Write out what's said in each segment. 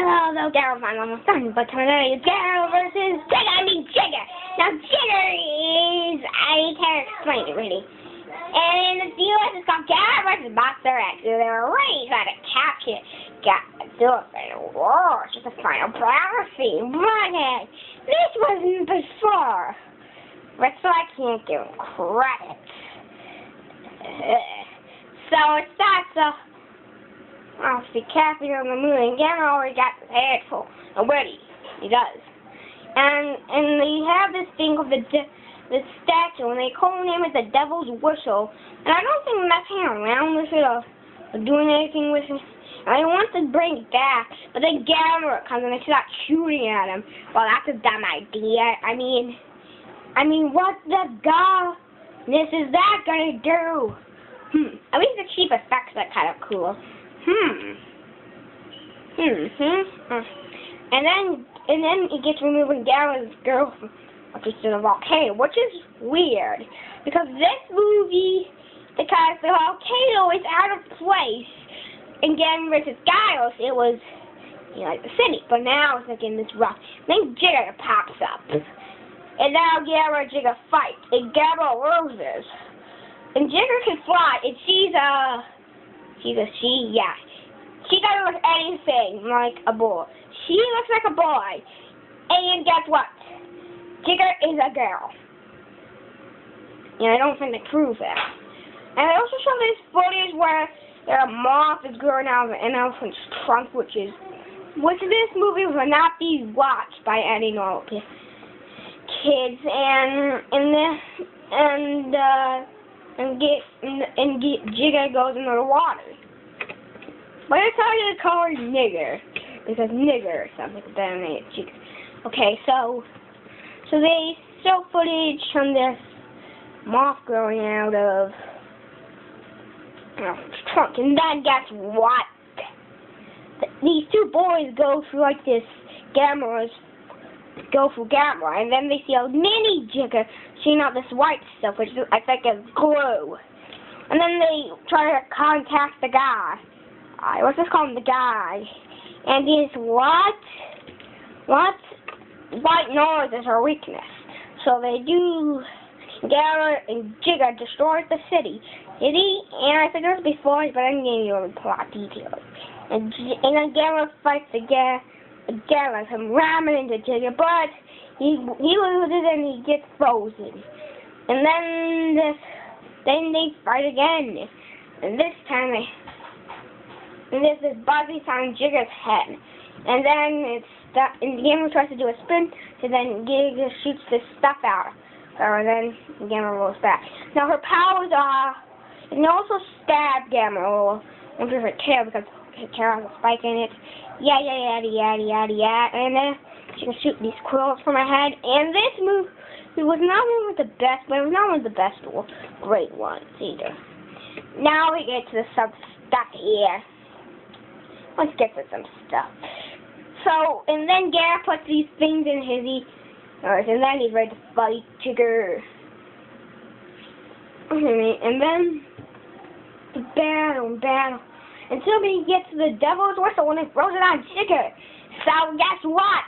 Although Gamerathon's almost done, but tonight it's Gamera versus Jiger. Now Jiger is, I can't explain it really. And in the US it's called Gamera versus Mr Krabs. So they're really trying to capture Gamera. Whoa, it's just a final prophecy. But this wasn't before. So I can't give him credit. So it starts off. The Cappy on the moon, and Gamera already got his head full already. He does. And they have this thing of this statue, and they call him the Devil's Whistle. And I don't think that's hanging around with it or doing anything with it. And I want to bring it back, but then Gamera comes and they start shooting at him. Well, that's a dumb idea. I mean, what the godness is that gonna do? At least the cheap effects are kind of cool. And then it gets removed and Gamera's girlfriend is in a volcano, which is weird because this movie, because the volcano is out of place in Gamera vs. Gyros, it was like the city, but now it's like in this rock. Then Jiger pops up, and now Gamera and Jiger fight, and Gamera loses, and Jiger can fly, and she's a she, yeah. She doesn't look anything like a boy. She looks like a boy. And guess what? Jiger is a girl. And I don't think they prove that. And they also show this footage where their moth is growing out of an elephant's trunk, which this movie will not be watched by any normal kids. And Jiger goes into the water. But it's hard to call her Nigger, because Nigger sounds like a better name. Okay, so they show footage from this moth growing out of his trunk, and then guess what? These two boys go through like this Gamera, and then they see a mini Jiger shooting out this white stuff, which I think is glue. And then they try to contact the guy. Let's just call him the guy. And he's what? White noise is her weakness. So they do. Gamera and Jiger destroys the city. And I think this before, but I'm giving you the plot details. And then Gamera fights again, him ramming into Jiger, but he loses and he gets frozen. And then they fight again. And this time there's this buzzy sound in Jiger's head. And then and Gamera tries to do a spin, so then Jiger shoots this stuff out. And then Gamera rolls back. Now her powers are, and also stab Gamera with her tail because her tail has a spike in it. Yada. And then she can shoot these quills from her head. And this move, it was not one of the best, but it was not one of the best or great ones either. Now we get to some stuff here. Let's get to some stuff. So, and then Gamera puts these things in his and then he's ready to fight Jiger. And then the battle. Until he gets to the Devil's Whistle and it throws it on Jiger. So guess what?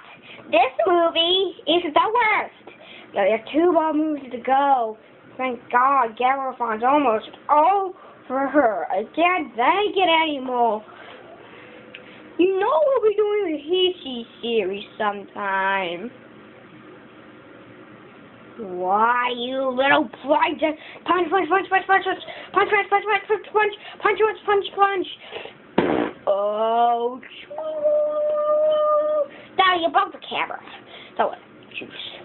This movie is the worst. There's 2 more movies to go. Thank God, Gamerathon's almost over her. I can't take it anymore. You know we'll be doing the He series sometime. Why, you little punch. Oh, now you broke the camera. So, choose.